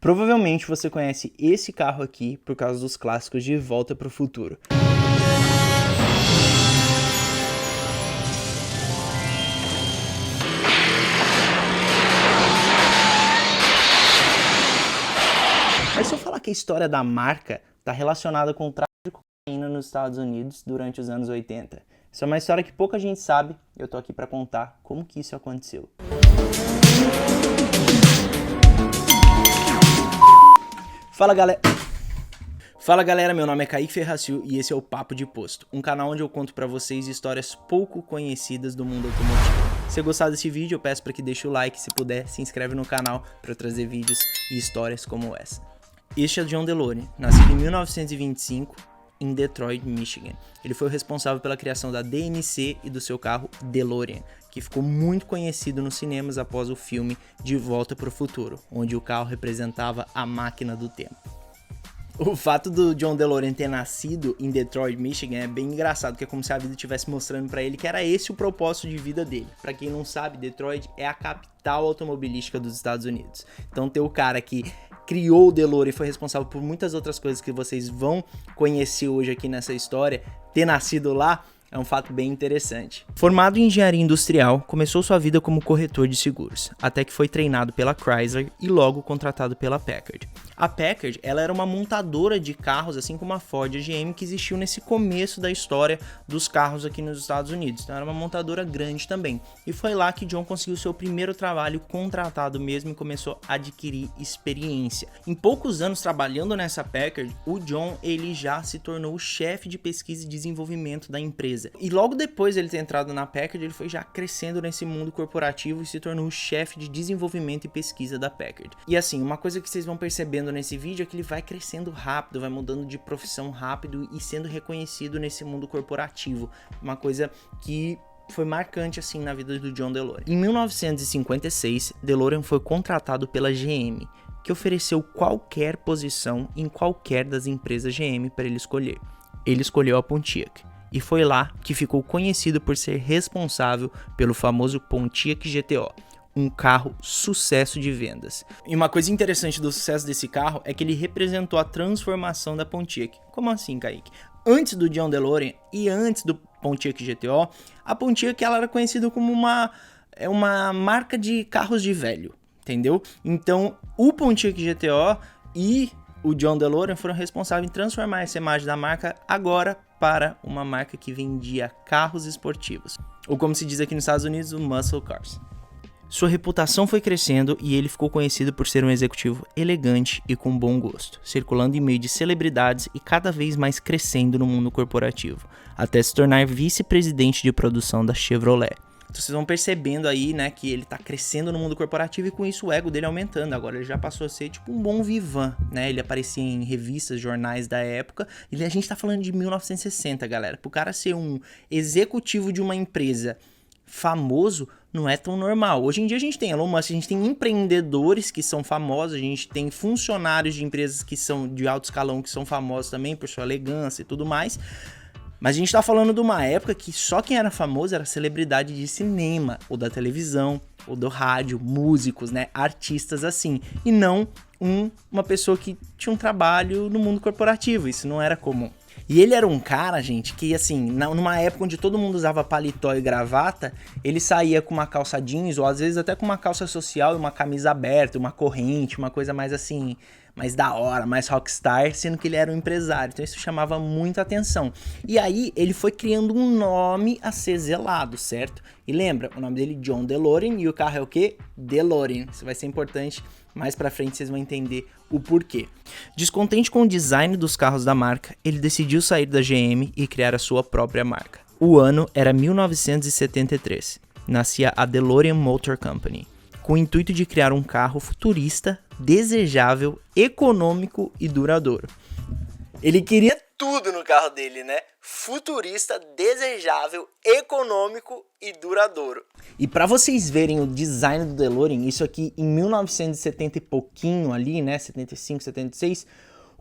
Provavelmente você conhece esse carro aqui por causa dos clássicos De Volta para o Futuro. Mas se eu falar que a história da marca está relacionada com o tráfico de cocaína nos Estados Unidos durante os anos 80, isso é uma história que pouca gente sabe e eu tô aqui para contar como que isso aconteceu. Fala galera, meu nome é Kaique Ferraciu e esse é o Papo de Posto, um canal onde eu conto pra vocês histórias pouco conhecidas do mundo automotivo. Se gostar desse vídeo, eu peço para que deixe o like, se puder, se inscreve no canal para eu trazer vídeos e histórias como essa. Este é John DeLorean, nascido em 1925 em Detroit, Michigan. Ele foi o responsável pela criação da DMC e do seu carro DeLorean, que ficou muito conhecido nos cinemas após o filme De Volta para o Futuro, onde o carro representava a máquina do tempo. O fato do John DeLorean ter nascido em Detroit, Michigan é bem engraçado, porque é como se a vida estivesse mostrando pra ele que era esse o propósito de vida dele. Pra quem não sabe, Detroit é a capital automobilística dos Estados Unidos. Então ter o cara que criou o DeLorean e foi responsável por muitas outras coisas que vocês vão conhecer hoje aqui nessa história, ter nascido lá, é um fato bem interessante. Formado em engenharia industrial, começou sua vida como corretor de seguros, até que foi treinado pela Chrysler e logo contratado pela Packard. A Packard, ela era uma montadora de carros, assim como a Ford e a GM, que existiu nesse começo da história dos carros aqui nos Estados Unidos. Então era uma montadora grande também. E foi lá que John conseguiu seu primeiro trabalho contratado mesmo e começou a adquirir experiência. Em poucos anos trabalhando nessa Packard, o John ele já se tornou o chefe de pesquisa e desenvolvimento da empresa. E logo depois de ele ter entrado na Packard, ele foi já crescendo nesse mundo corporativo e se tornou o chefe de desenvolvimento e pesquisa da Packard. E assim, uma coisa que vocês vão percebendo nesse vídeo é que ele vai crescendo rápido, vai mudando de profissão rápido e sendo reconhecido nesse mundo corporativo. Uma coisa que foi marcante assim na vida do John DeLorean. Em 1956, DeLorean foi contratado pela GM, que ofereceu qualquer posição em qualquer das empresas GM para ele escolher. Ele escolheu a Pontiac. E foi lá que ficou conhecido por ser responsável pelo famoso Pontiac GTO, um carro sucesso de vendas. E uma coisa interessante do sucesso desse carro é que ele representou a transformação da Pontiac. Como assim, Kaique? Antes do John DeLorean e antes do Pontiac GTO, a Pontiac ela era conhecida como uma marca de carros de velho, entendeu? Então, o Pontiac GTO e o John DeLorean foram responsáveis em transformar essa imagem da marca agora para uma marca que vendia carros esportivos, ou como se diz aqui nos Estados Unidos, o Muscle Cars. Sua reputação foi crescendo e ele ficou conhecido por ser um executivo elegante e com bom gosto, circulando em meio de celebridades e cada vez mais crescendo no mundo corporativo, até se tornar vice-presidente de produção da Chevrolet. Então vocês vão percebendo aí, né, que ele tá crescendo no mundo corporativo e com isso o ego dele aumentando. Agora ele já passou a ser tipo um bom vivan, né? Ele aparecia em revistas, jornais da época. E a gente tá falando de 1960, galera. Pro cara ser um executivo de uma empresa famoso não é tão normal. Hoje em dia a gente tem Elon Musk, a gente tem empreendedores que são famosos, a gente tem funcionários de empresas que são de alto escalão que são famosos também por sua elegância e tudo mais. Mas a gente tá falando de uma época que só quem era famoso era celebridade de cinema, ou da televisão, ou do rádio, músicos, né, artistas assim, e não uma pessoa que tinha um trabalho no mundo corporativo, isso não era comum. E ele era um cara, gente, que assim, numa época onde todo mundo usava paletó e gravata, ele saía com uma calça jeans, ou às vezes até com uma calça social e uma camisa aberta, uma corrente, uma coisa mais assim, mais da hora, mais rockstar, sendo que ele era um empresário, então isso chamava muita atenção. E aí ele foi criando um nome a ser zelado, certo? E lembra, o nome dele é John DeLorean e o carro é o quê? DeLorean. Isso vai ser importante, mais pra frente vocês vão entender o porquê. Descontente com o design dos carros da marca, ele decidiu sair da GM e criar a sua própria marca. O ano era 1973. Nascia a DeLorean Motor Company, com o intuito de criar um carro futurista, desejável, econômico e duradouro. Ele queria tudo no carro dele, né? Futurista, desejável, econômico e duradouro. E para vocês verem o design do DeLorean, isso aqui em 1970 e pouquinho ali, né? 75, 76,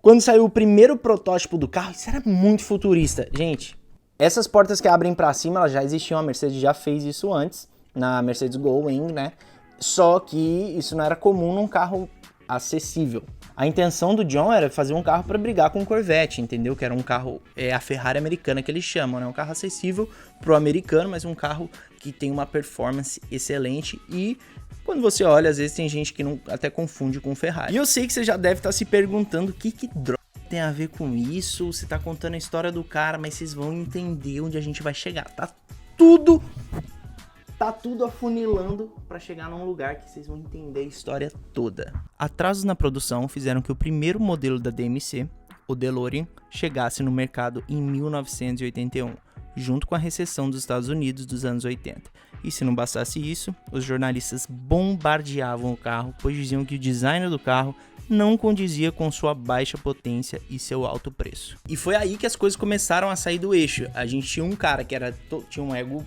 quando saiu o primeiro protótipo do carro, isso era muito futurista. Gente, essas portas que abrem para cima, elas já existiam, a Mercedes já fez isso antes, na Mercedes Go-Wing, né? Só que isso não era comum num carro acessível. A intenção do John era fazer um carro para brigar com o Corvette, entendeu? Que era um carro, a Ferrari americana que eles chamam, né? Um carro acessível pro americano, mas um carro que tem uma performance excelente. E quando você olha, às vezes tem gente que não, até confunde com Ferrari. E eu sei que você já deve estar se perguntando o que droga tem a ver com isso. Você tá contando a história do cara, mas vocês vão entender onde a gente vai chegar. Tá tudo afunilando para chegar num lugar que vocês vão entender a história toda. Atrasos na produção fizeram que o primeiro modelo da DMC, o DeLorean, chegasse no mercado em 1981, junto com a recessão dos Estados Unidos dos anos 80. E se não bastasse isso, os jornalistas bombardeavam o carro, pois diziam que o design do carro não condizia com sua baixa potência e seu alto preço. E foi aí que as coisas começaram a sair do eixo. A gente tinha um cara que tinha um ego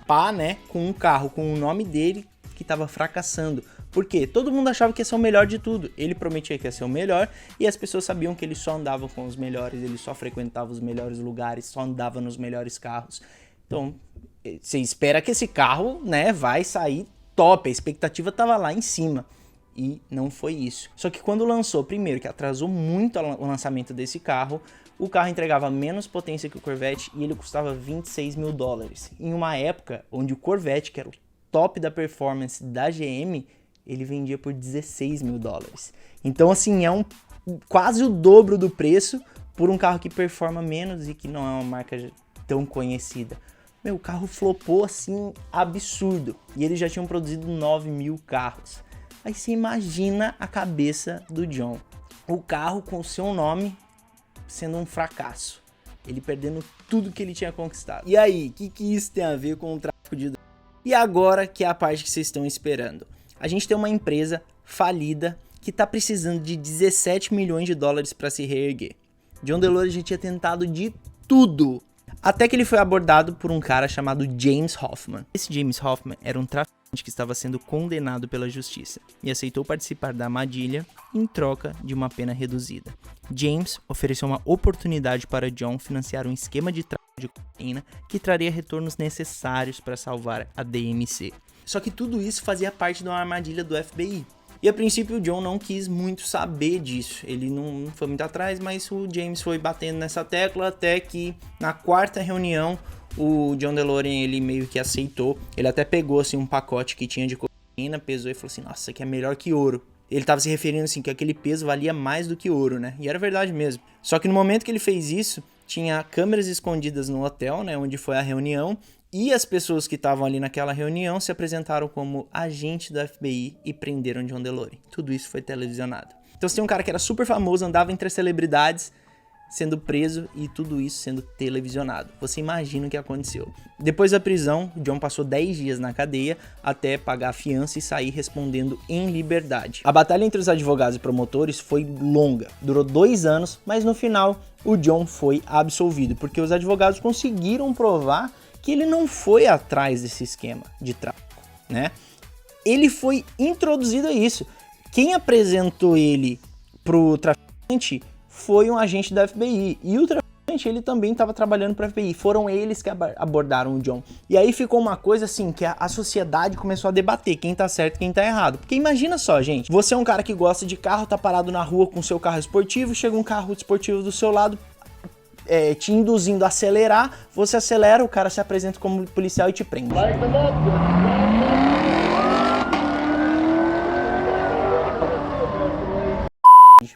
pá, né, com um carro com o nome dele que tava fracassando. Por quê? Todo mundo achava que ia ser o melhor de tudo. Ele prometia que ia ser o melhor e as pessoas sabiam que ele só andava com os melhores, ele só frequentava os melhores lugares, só andava nos melhores carros. Então, você espera que esse carro, né, vai sair top. A expectativa tava lá em cima. E não foi isso. Só que quando lançou, primeiro que atrasou muito o lançamento desse carro, o carro entregava menos potência que o Corvette e ele custava 26 mil dólares. Em uma época onde o Corvette, que era o top da performance da GM, ele vendia por 16 mil dólares. Então, assim, é quase o dobro do preço por um carro que performa menos e que não é uma marca tão conhecida. Meu, o carro flopou, assim, absurdo. E eles já tinham produzido 9 mil carros. Aí você imagina a cabeça do John. O carro com o seu nome sendo um fracasso. Ele perdendo tudo que ele tinha conquistado. E aí, o que isso tem a ver com o tráfico de drogas? E agora que é a parte que vocês estão esperando. A gente tem uma empresa falida que está precisando de 17 milhões de dólares para se reerguer. John DeLorean já tinha tentado de tudo. Até que ele foi abordado por um cara chamado James Hoffman. Esse James Hoffman era um traficante que estava sendo condenado pela justiça e aceitou participar da armadilha em troca de uma pena reduzida. James ofereceu uma oportunidade para John financiar um esquema de tráfico de cocaína que traria retornos necessários para salvar a DMC. Só que tudo isso fazia parte de uma armadilha do FBI. E a princípio o John não quis muito saber disso, ele não foi muito atrás, mas o James foi batendo nessa tecla até que na quarta reunião o John DeLorean ele meio que aceitou. Ele até pegou assim um pacote que tinha de cocaína, pesou e falou assim, nossa, isso aqui é melhor que ouro. Ele tava se referindo assim que aquele peso valia mais do que ouro, né? E era verdade mesmo. Só que no momento que ele fez isso, tinha câmeras escondidas no hotel, né, onde foi a reunião. E as pessoas que estavam ali naquela reunião se apresentaram como agentes do FBI e prenderam John DeLorean. Tudo isso foi televisionado. Então você tem um cara que era super famoso, andava entre as celebridades, sendo preso e tudo isso sendo televisionado. Você imagina o que aconteceu. Depois da prisão, John passou 10 dias na cadeia até pagar a fiança e sair respondendo em liberdade. A batalha entre os advogados e promotores foi longa, durou 2 anos, mas no final o John foi absolvido, porque os advogados conseguiram provar que ele não foi atrás desse esquema de tráfico, né? Ele foi introduzido a isso. Quem apresentou ele pro traficante foi um agente da FBI. E o traficante, ele também estava trabalhando para a FBI. Foram eles que abordaram o John. E aí ficou uma coisa assim, que a sociedade começou a debater quem tá certo e quem tá errado. Porque imagina só, gente. Você é um cara que gosta de carro, tá parado na rua com seu carro esportivo, chega um carro esportivo do seu lado, te induzindo a acelerar, você acelera, o cara se apresenta como policial e te prende.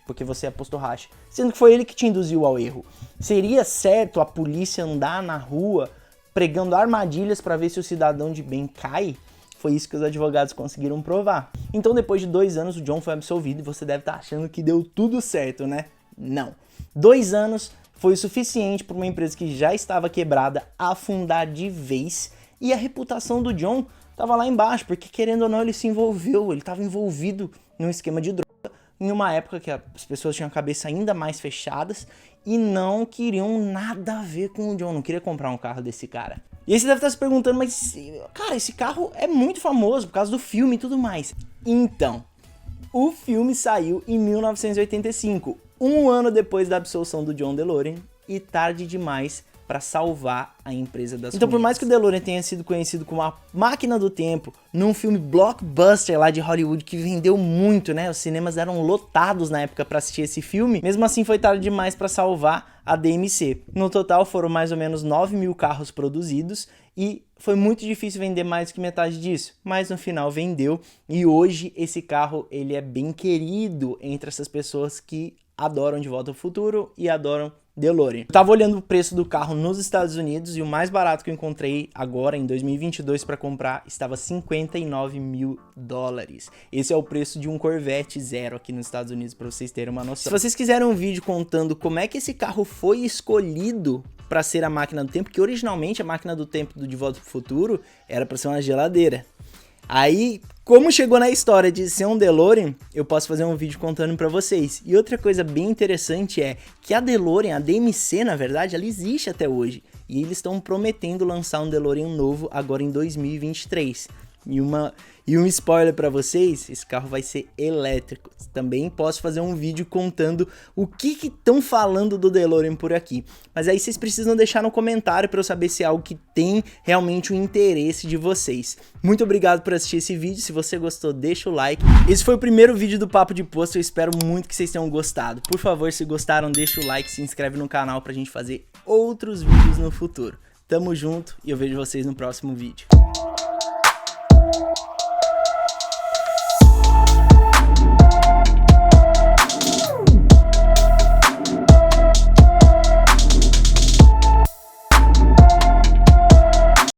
Porque você apostou racha, sendo que foi ele que te induziu ao erro. Seria certo a polícia andar na rua pregando armadilhas para ver se o cidadão de bem cai? Foi isso que os advogados conseguiram provar. Então depois de 2 anos o John foi absolvido e você deve estar achando que deu tudo certo, né? Não. 2 anos foi o suficiente para uma empresa que já estava quebrada afundar de vez e a reputação do John estava lá embaixo, porque querendo ou não ele se envolveu, ele estava envolvido num esquema de droga em uma época que as pessoas tinham a cabeça ainda mais fechadas e não queriam nada a ver com o John, não queria comprar um carro desse cara. E aí você deve estar se perguntando, mas cara, esse carro é muito famoso por causa do filme e tudo mais. Então, o filme saiu em 1985, um ano depois da absolução do John DeLorean, e tarde demais para salvar a empresa das Então, por mais que o DeLorean tenha sido conhecido como a máquina do tempo, num filme blockbuster lá de Hollywood que vendeu muito, né? Os cinemas eram lotados na época para assistir esse filme. Mesmo assim, foi tarde demais para salvar a DMC. No total, foram mais ou menos 9.000 carros produzidos e foi muito difícil vender mais do que metade disso, mas no final vendeu e hoje esse carro ele é bem querido entre essas pessoas que adoram De Volta ao Futuro e adoram DeLorean. Eu tava olhando o preço do carro nos Estados Unidos e o mais barato que eu encontrei agora em 2022 para comprar estava $59.000. Esse é o preço de um Corvette Zero aqui nos Estados Unidos, para vocês terem uma noção. Se vocês quiserem um vídeo contando como é que esse carro foi escolhido para ser a máquina do tempo, que originalmente a máquina do tempo do De Volta ao Futuro era para ser uma geladeira. Aí, como chegou na história de ser um DeLorean, eu posso fazer um vídeo contando pra vocês. E outra coisa bem interessante é que a DeLorean, a DMC, na verdade, ela existe até hoje. E eles estão prometendo lançar um DeLorean novo agora em 2023. E um spoiler pra vocês, esse carro vai ser elétrico. Também posso fazer um vídeo contando o que estão falando do DeLorean por aqui. Mas aí vocês precisam deixar no comentário pra eu saber se é algo que tem realmente o interesse de vocês. Muito obrigado por assistir esse vídeo. Se você gostou, deixa o like. Esse foi o primeiro vídeo do Papo de Posto. Eu espero muito que vocês tenham gostado. Por favor, se gostaram, deixa o like, se inscreve no canal pra gente fazer outros vídeos no futuro. Tamo junto e eu vejo vocês no próximo vídeo.